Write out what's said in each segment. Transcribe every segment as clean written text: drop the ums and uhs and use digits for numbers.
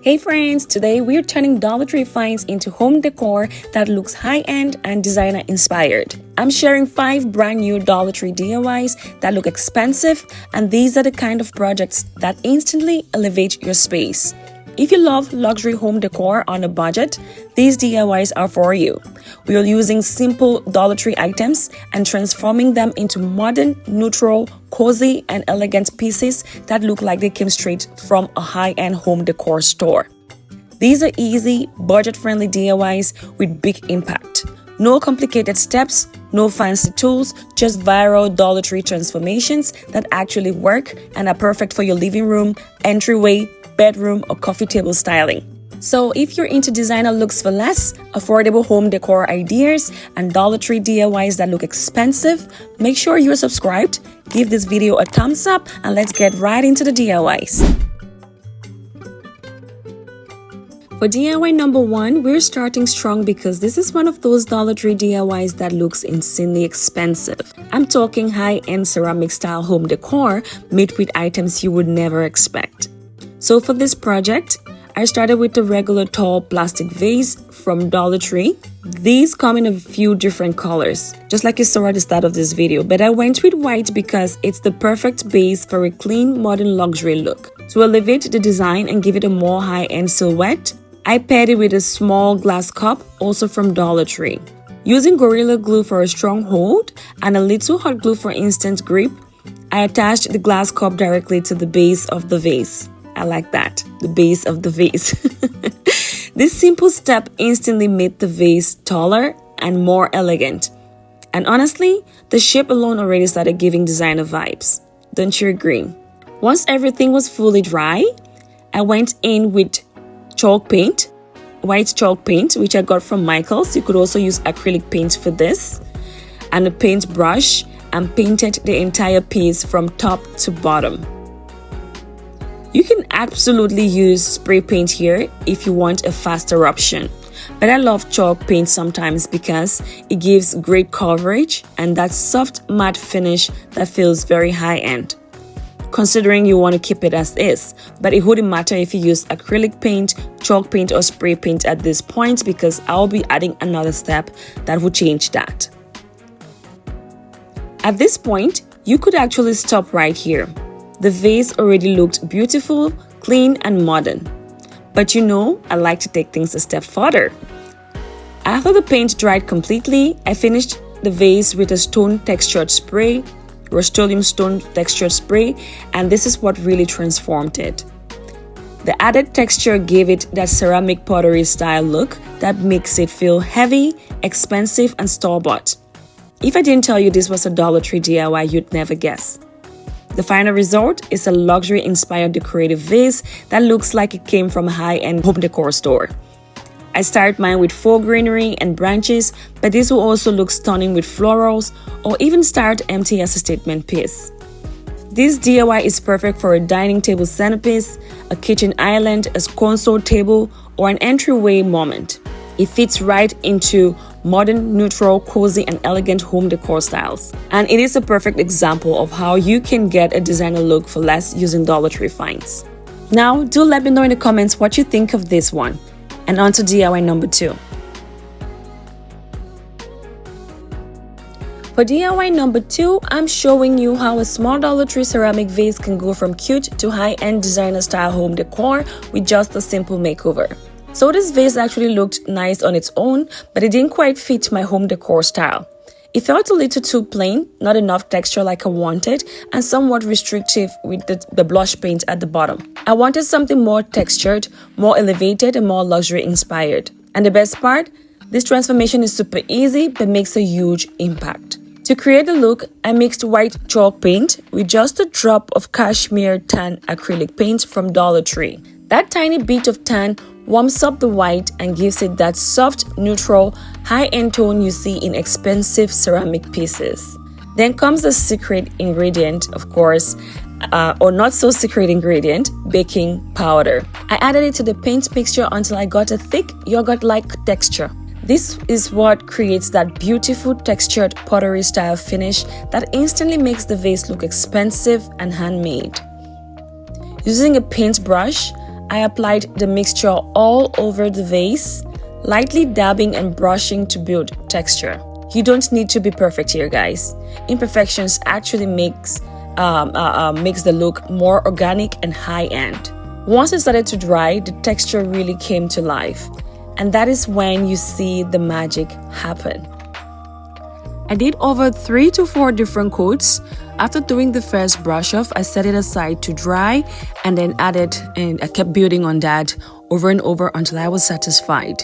Hey friends, today we're turning Dollar Tree finds into home decor that looks high-end and designer-inspired. I'm sharing 5 brand new Dollar Tree DIYs that look expensive, and these are the kind of projects that instantly elevate your space. If you love luxury home decor on a budget, these DIYs are for you. We are using simple Dollar Tree items and transforming them into modern, neutral, cozy, and elegant pieces that look like they came straight from a high-end home decor store. These are easy, budget-friendly DIYs with big impact. No complicated steps, no fancy tools, just viral Dollar Tree transformations that actually work and are perfect for your living room, entryway, bedroom, or coffee table styling. So if you're into designer looks for less, affordable home decor ideas, and Dollar Tree DIYs that look expensive, make sure you're subscribed, give this video a thumbs up, and let's get right into the DIYs. For DIY number 1, we're starting strong because this is one of those Dollar Tree DIYs that looks insanely expensive. I'm talking high-end ceramic style home decor made with items you would never expect. So for this project, I started with the regular tall plastic vase from Dollar Tree. These come in a few different colors, just like you saw at the start of this video, but I went with white because it's the perfect base for a clean, modern luxury look. To elevate the design and give it a more high-end silhouette, I paired it with a small glass cup, also from Dollar Tree. Using Gorilla Glue for a strong hold and a little hot glue for instant grip, I attached the glass cup directly to the base of the vase. I like that, the base of the vase. This simple step instantly made the vase taller and more elegant. And honestly, the shape alone already started giving designer vibes. Don't you agree? Once everything was fully dry, I went in with chalk paint, white chalk paint, which I got from Michael's. You could also use acrylic paint for this, and a paintbrush, and painted the entire piece from top to bottom. You can absolutely use spray paint here if you want a faster option, but I love chalk paint sometimes because it gives great coverage and that soft matte finish that feels very high-end, considering you want to keep it as is. But it wouldn't matter if you use acrylic paint, chalk paint, or spray paint at this point because I'll be adding another step that would change that. At this point, you could actually stop right here. The vase already looked beautiful, clean, and modern. But you know, I like to take things a step further. After the paint dried completely, I finished the vase with a stone textured spray, Rust-Oleum stone textured spray, and this is what really transformed it. The added texture gave it that ceramic pottery style look that makes it feel heavy, expensive, and store-bought. If I didn't tell you this was a Dollar Tree DIY, you'd never guess. The final result is a luxury-inspired decorative vase that looks like it came from a high-end home decor store. I started mine with faux greenery and branches, but this will also look stunning with florals or even start empty as a statement piece. This DIY is perfect for a dining table centerpiece, a kitchen island, a console table, or an entryway moment. It fits right into modern, neutral, cozy, and elegant home decor styles. And it is a perfect example of how you can get a designer look for less using Dollar Tree finds. Now, do let me know in the comments what you think of this one. And on to DIY number 2. For DIY number 2, I'm showing you how a small Dollar Tree ceramic vase can go from cute to high-end designer style home decor with just a simple makeover. So this vase actually looked nice on its own, but it didn't quite fit my home decor style. It felt a little too plain, not enough texture like I wanted, and somewhat restrictive with the blush paint at the bottom. I wanted something more textured, more elevated, and more luxury inspired. And the best part? This transformation is super easy but makes a huge impact. To create the look, I mixed white chalk paint with just a drop of cashmere tan acrylic paint from Dollar Tree. That tiny bit of tan warms up the white and gives it that soft, neutral, high-end tone you see in expensive ceramic pieces. Then comes the secret ingredient, of course, or not so secret ingredient, baking powder. I added it to the paint mixture until I got a thick yogurt-like texture. This is what creates that beautiful textured pottery style finish that instantly makes the vase look expensive and handmade. Using a paintbrush, I applied the mixture all over the vase, lightly dabbing and brushing to build texture. You don't need to be perfect here, guys. Imperfections actually makes the look more organic and high-end. Once it started to dry, the texture really came to life. And that is when you see the magic happen. I did over 3 to 4 different coats. After doing the first brush off, I set it aside to dry and then added, and I kept building on that over and over until I was satisfied.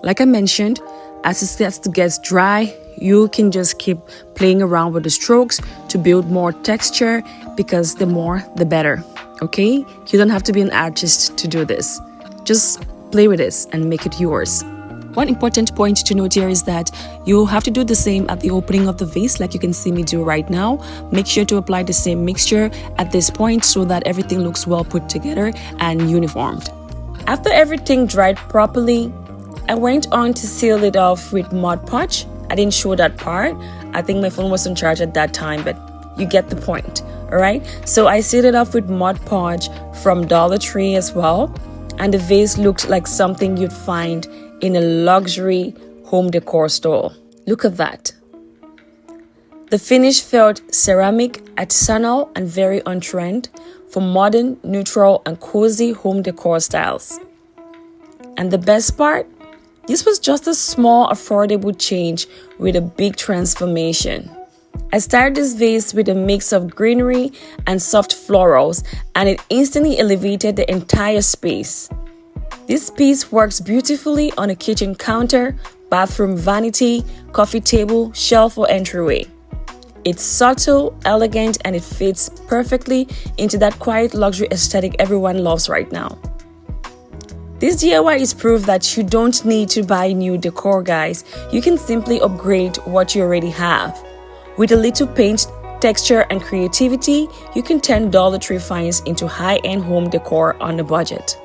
Like I mentioned, as it starts to get dry, you can just keep playing around with the strokes to build more texture, because the more the better, okay? You don't have to be an artist to do this. Just play with this and make it yours. One important point to note here is that you have to do the same at the opening of the vase, like you can see me do right now. Make sure to apply the same mixture at this point so that everything looks well put together and uniformed. After everything dried properly, I went on to seal it off with Mod Podge. I didn't show that part. I think my phone was on charge at that time, but you get the point, all right? So I sealed it off with Mod Podge from Dollar Tree as well, and the vase looked like something you'd find in a luxury home decor store. Look at that. The finish felt ceramic, artisanal, and very on trend for modern, neutral, and cozy home decor styles. And the best part? This was just a small, affordable change with a big transformation. I started this vase with a mix of greenery and soft florals, and it instantly elevated the entire space. This piece works beautifully on a kitchen counter, bathroom vanity, coffee table, shelf, or entryway. It's subtle, elegant, and it fits perfectly into that quiet luxury aesthetic everyone loves right now. This DIY is proof that you don't need to buy new decor, guys. You can simply upgrade what you already have. With a little paint, texture, and creativity, you can turn Dollar Tree finds into high-end home decor on a budget.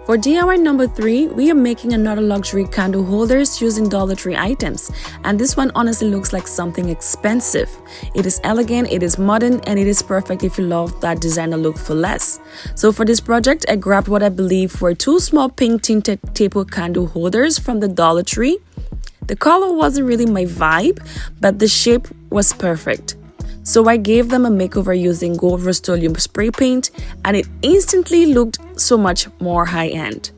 For DIY number 3, we are making another luxury candle holders using Dollar Tree items, and this one honestly looks like something expensive. It is elegant, it is modern, and it is perfect if you love that designer look for less. So for this project, I grabbed what I believe were 2 small pink tinted table candle holders from the Dollar Tree. The color wasn't really my vibe, but the shape was perfect. So I gave them a makeover using gold Rust-Oleum spray paint, and it instantly looked so much more high-end.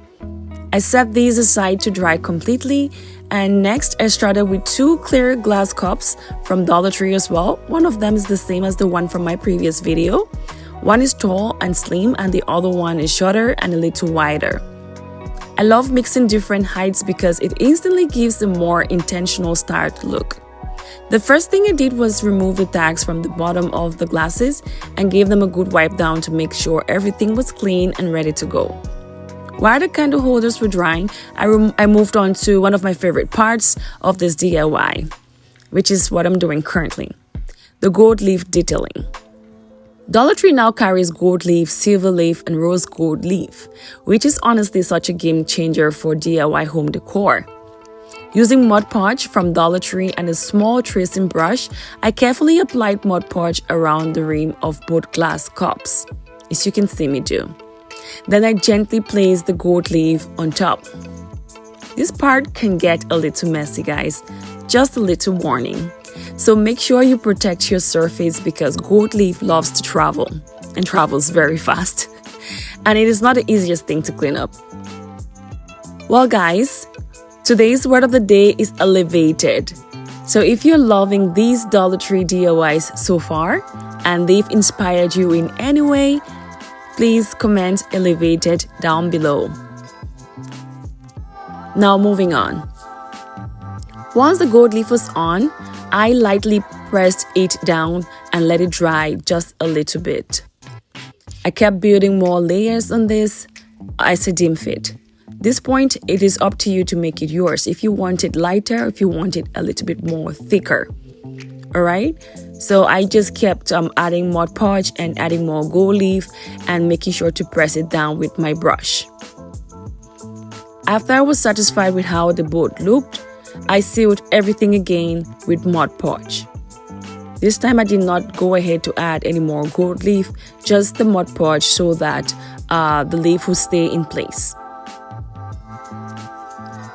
I set these aside to dry completely, and next I started with 2 clear glass cups from Dollar Tree as well. One of them is the same as the one from my previous video. One is tall and slim, and the other one is shorter and a little wider. I love mixing different heights because it instantly gives a more intentional styled look. The first thing I did was remove the tags from the bottom of the glasses and gave them a good wipe down to make sure everything was clean and ready to go. While the candle holders were drying, I moved on to one of my favorite parts of this DIY, which is what I'm doing currently, the gold leaf detailing. Dollar Tree now carries gold leaf, silver leaf, and rose gold leaf, which is honestly such a game changer for DIY home decor. Using Mod Podge from Dollar Tree and a small tracing brush, I carefully applied Mod Podge around the rim of both glass cups, as you can see me do. Then I gently placed the gold leaf on top. This part can get a little messy, guys, just a little warning. So make sure you protect your surface because gold leaf loves to travel and travels very fast. And it is not the easiest thing to clean up. Well, guys, today's word of the day is elevated. So if you're loving these Dollar Tree DIYs so far and they've inspired you in any way, please comment elevated down below. Now moving on. Once the gold leaf was on, I lightly pressed it down and let it dry just a little bit. I kept building more layers on this as it deemed fit. This point, it is up to you to make it yours. If you want it lighter, if you want it a little bit more thicker. Alright? So I just kept adding Mod Podge and adding more gold leaf and making sure to press it down with my brush. After I was satisfied with how the boat looked, I sealed everything again with Mod Podge. This time I did not go ahead to add any more gold leaf, just the Mod Podge so that the leaf will stay in place.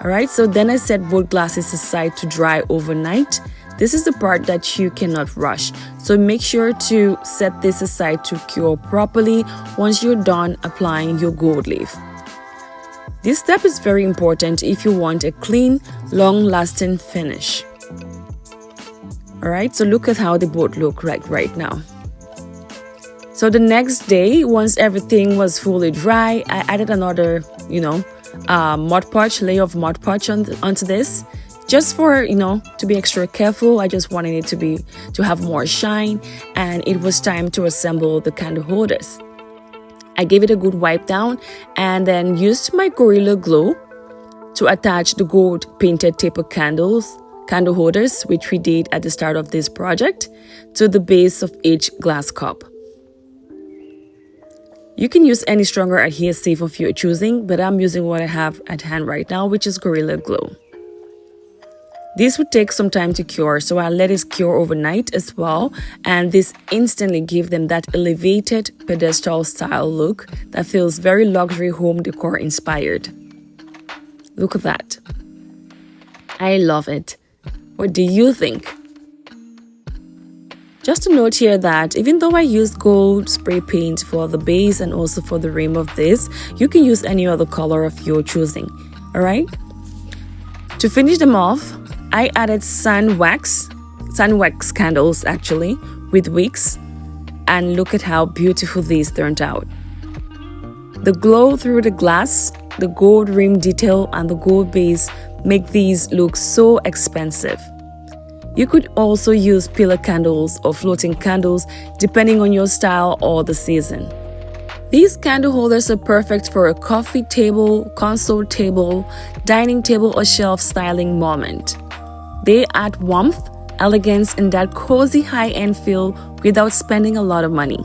Alright, so then I set both glasses aside to dry overnight. This is the part that you cannot rush, so make sure to set this aside to cure properly once you're done applying your gold leaf. This step is very important if you want a clean, long-lasting finish. Alright, so look at how they both look right now. So the next day, once everything was fully dry, I added another, Mod Podge, layer of Mod Podge onto this. Just for, to be extra careful. I just wanted it to have more shine, and it was time to assemble the candle holders. I gave it a good wipe down and then used my Gorilla Glue to attach the gold painted taper candle holders, which we did at the start of this project, to the base of each glass cup. You can use any stronger adhesive of your choosing, but I'm using what I have at hand right now, which is Gorilla Glue. This would take some time to cure, so I let it cure overnight as well, and this instantly gives them that elevated pedestal style look that feels very luxury home decor inspired. Look at that. I love it. What do you think? Just a note here that even though I used gold spray paint for the base and also for the rim of this, you can use any other color of your choosing. Alright? To finish them off, I added sun wax candles actually, with wicks, and look at how beautiful these turned out. The glow through the glass, the gold rim detail, and the gold base make these look so expensive. You could also use pillar candles or floating candles depending on your style or the season. These candle holders are perfect for a coffee table, console table, dining table, or shelf styling moment. They add warmth, elegance, and that cozy high-end feel without spending a lot of money.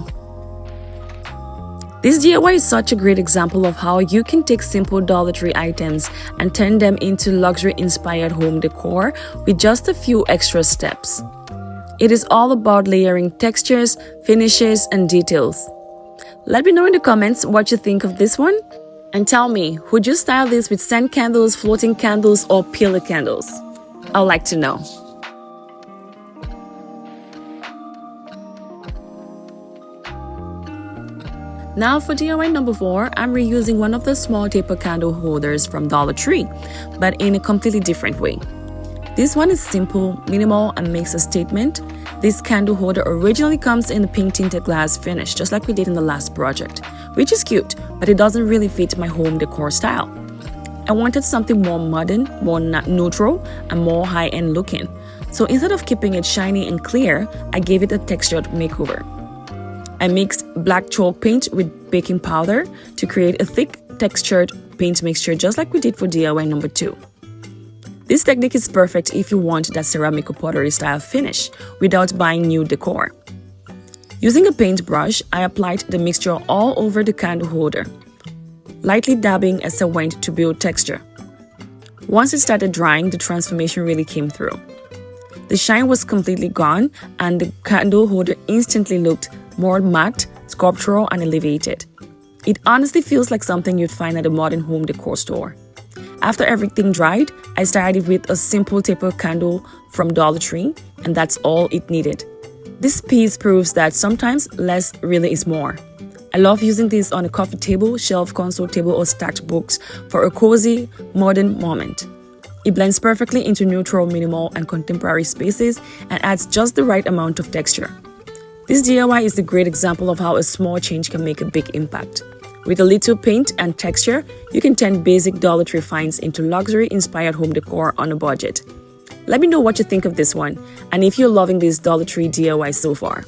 This DIY is such a great example of how you can take simple Dollar Tree items and turn them into luxury-inspired home decor with just a few extra steps. It is all about layering textures, finishes, and details. Let me know in the comments what you think of this one. And tell me, would you style this with scent candles, floating candles, or pillar candles? I'd like to know. Now for DIY number 4, I'm reusing one of the small taper candle holders from Dollar Tree, but in a completely different way. This one is simple, minimal, and makes a statement. This candle holder originally comes in a pink tinted glass finish, just like we did in the last project, which is cute, but it doesn't really fit my home decor style. I wanted something more modern, more neutral, and more high-end looking. So instead of keeping it shiny and clear, I gave it a textured makeover. I mixed black chalk paint with baking powder to create a thick textured paint mixture just like we did for DIY number 2. This technique is perfect if you want that ceramic or pottery style finish without buying new decor. Using a paintbrush, I applied the mixture all over the candle holder, lightly dabbing as I went to build texture. Once it started drying, the transformation really came through. The shine was completely gone and the candle holder instantly looked more matte, sculptural, and elevated. It honestly feels like something you'd find at a modern home decor store. After everything dried, I started with a simple taper candle from Dollar Tree, and that's all it needed. This piece proves that sometimes less really is more. I love using this on a coffee table, shelf, console table, or stacked books for a cozy, modern moment. It blends perfectly into neutral, minimal, and contemporary spaces and adds just the right amount of texture. This DIY is a great example of how a small change can make a big impact. With a little paint and texture, you can turn basic Dollar Tree finds into luxury-inspired home decor on a budget. Let me know what you think of this one, and if you're loving this Dollar Tree DIY so far.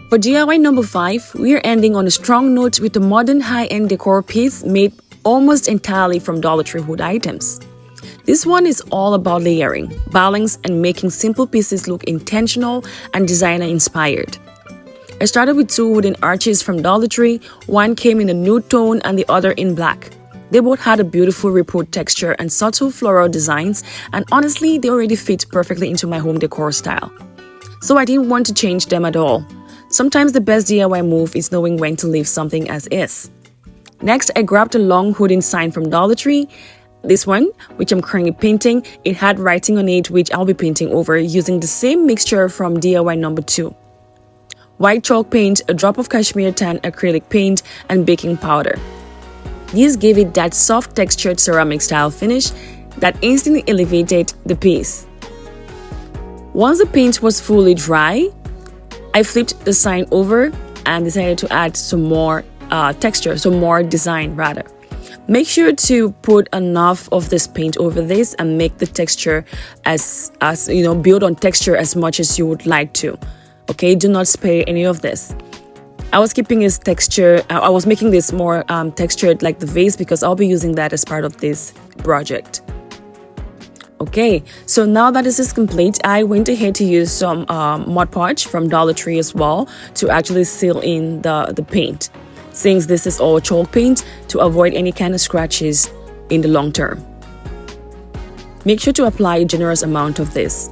For DIY number 5, we are ending on a strong note with a modern high-end decor piece made almost entirely from Dollar Tree wood items. This one is all about layering, balance, and making simple pieces look intentional and designer-inspired. I started with 2 wooden arches from Dollar Tree. One came in a nude tone and the other in black. They both had a beautiful report texture and subtle floral designs, and honestly, they already fit perfectly into my home decor style. So I didn't want to change them at all. Sometimes the best DIY move is knowing when to leave something as is. Next, I grabbed a long wooden sign from Dollar Tree. This one, which I'm currently painting, it had writing on it which I'll be painting over using the same mixture from DIY number 2. White chalk paint, a drop of cashmere tan acrylic paint, and baking powder. These gave it that soft textured ceramic style finish that instantly elevated the piece. Once the paint was fully dry, I flipped the sign over and decided to add some more texture, some more design rather. Make sure to put enough of this paint over this and make the texture as build on texture as much as you would like to. Okay, do not spare any of this. I was keeping this texture, I was making this more textured like the vase because I'll be using that as part of this project. Okay, so now that this is complete, I went ahead to use some Mod Podge from Dollar Tree as well to actually seal in the paint, since this is all chalk paint, to avoid any kind of scratches in the long term. Make sure to apply a generous amount of this.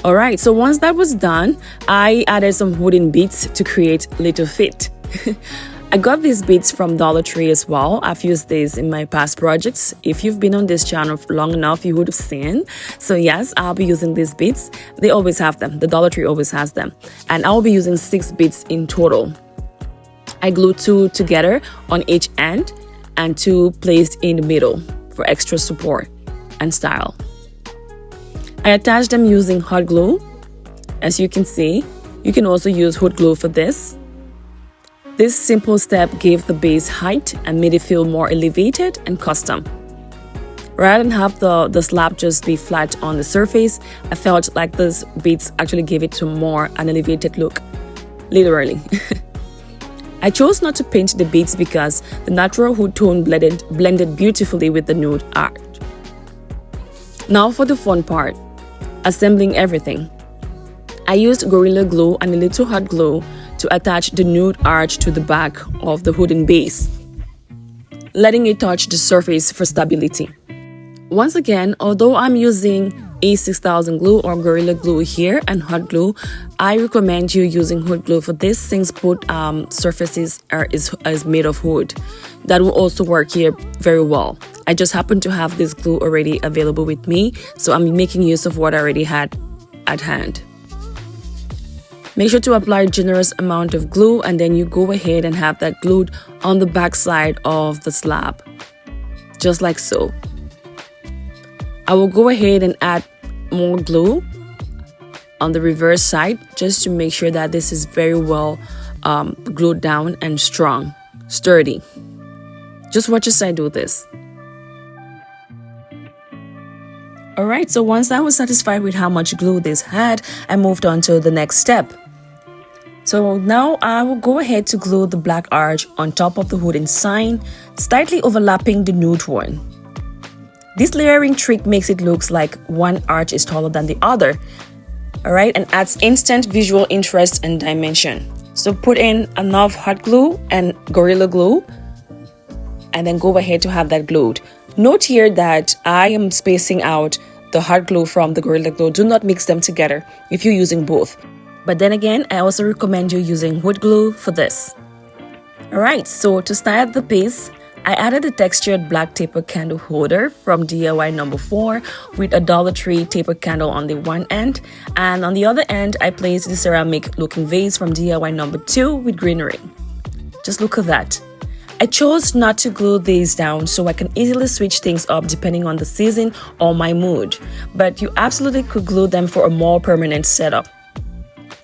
Alright, so once that was done, I added some wooden beads to create little feet. I got these beads from Dollar Tree as well. I've used these in my past projects. If you've been on this channel for long enough, you would have seen. So yes, I'll be using these beads. They always have them. The Dollar Tree always has them. And I'll be using 6 beads in total. I glued 2 together on each end and 2 placed in the middle for extra support and style. I attached them using hot glue. As you can see, you can also use hot glue for this. This simple step gave the base height and made it feel more elevated and custom. Rather than have the slab just be flat on the surface, I felt like these beads actually gave it an elevated look. Literally. I chose not to paint the beads because the natural wood tone blended beautifully with the nude art. Now for the fun part. Assembling everything. I used Gorilla Glue and a little hot glue to attach the nude arch to the back of the wooden base, letting it touch the surface for stability. Once again, although I'm using A6000 glue or Gorilla Glue here and hot glue, I recommend you using hot glue for this since both surfaces is made of wood. That will also work here very well. I just happen to have this glue already available with me, so I'm making use of what I already had at hand. Make sure to apply a generous amount of glue and then you go ahead and have that glued on the back side of the slab, just like so. I will go ahead and add more glue on the reverse side just to make sure that this is very well glued down and strong, sturdy. Just watch as I do this. Alright, so once I was satisfied with how much glue this had, I moved on to the next step. So now I will go ahead to glue the black arch on top of the wooden sign, slightly overlapping the nude one. This layering trick makes it look like one arch is taller than the other, alright, and adds instant visual interest and dimension. So put in enough hot glue and Gorilla Glue, and then go ahead to have that glued. Note here that I am spacing out the hot glue from the Gorilla Glue. Do not mix them together if you're using both. But then again, I also recommend you using wood glue for this. Alright, so to style the piece, I added a textured black taper candle holder from DIY number 4 with a Dollar Tree taper candle on the one end, and on the other end, I placed the ceramic looking vase from DIY number 2 with greenery. Just look at that. I chose not to glue these down so I can easily switch things up depending on the season or my mood, but you absolutely could glue them for a more permanent setup.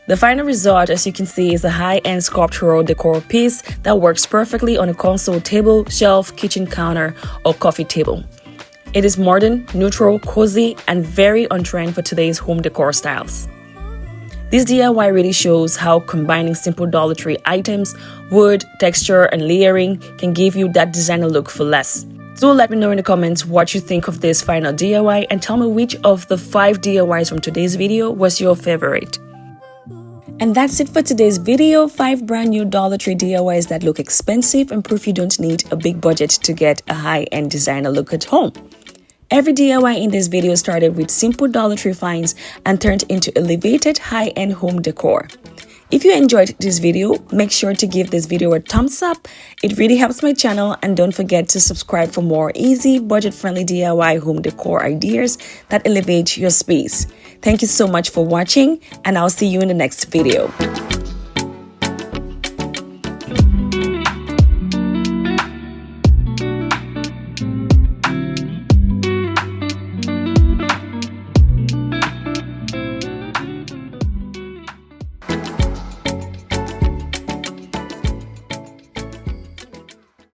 The final result, as you can see, is a high-end sculptural decor piece that works perfectly on a console table, shelf, kitchen counter, or coffee table. It is modern, neutral, cozy, and very on trend for today's home decor styles. This DIY really shows how combining simple Dollar Tree items, wood, texture, and layering can give you that designer look for less. So let me know in the comments what you think of this final DIY and tell me which of the 5 DIYs from today's video was your favorite. And that's it for today's video. 5 brand new Dollar Tree DIYs that look expensive and prove you don't need a big budget to get a high-end designer look at home. Every DIY in this video started with simple Dollar Tree finds and turned into elevated high-end home decor. If you enjoyed this video, make sure to give this video a thumbs up. It really helps my channel, and don't forget to subscribe for more easy, budget-friendly DIY home decor ideas that elevate your space. Thank you so much for watching, and I'll see you in the next video.